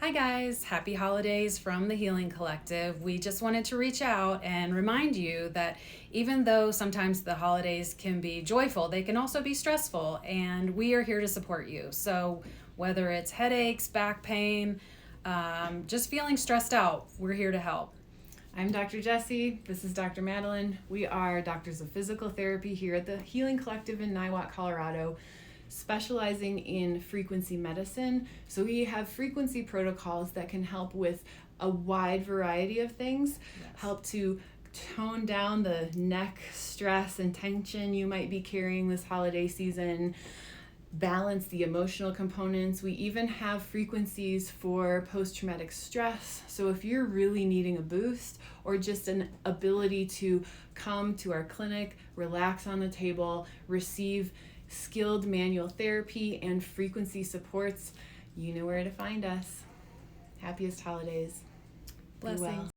Hi guys, happy holidays from the Healing Collective. We just wanted to reach out and remind you that even though sometimes the holidays can be joyful, they can also be stressful, and we are here to support you. So whether it's headaches, back pain, just feeling stressed out, we're here to help. I'm Dr. Jessie. This is Dr. Madelyn. We are doctors of physical therapy here at the Healing Collective in Niwot, Colorado, specializing in frequency medicine. So we have frequency protocols that can help with a wide variety of things, help to tone down the neck stress and tension you might be carrying this holiday season, balance the emotional components. We even have frequencies for post-traumatic stress. So if you're really needing a boost or just an ability to come to our clinic, relax on the table, receive skilled manual therapy and frequency supports, you know where to find us. Happiest holidays. Blessings.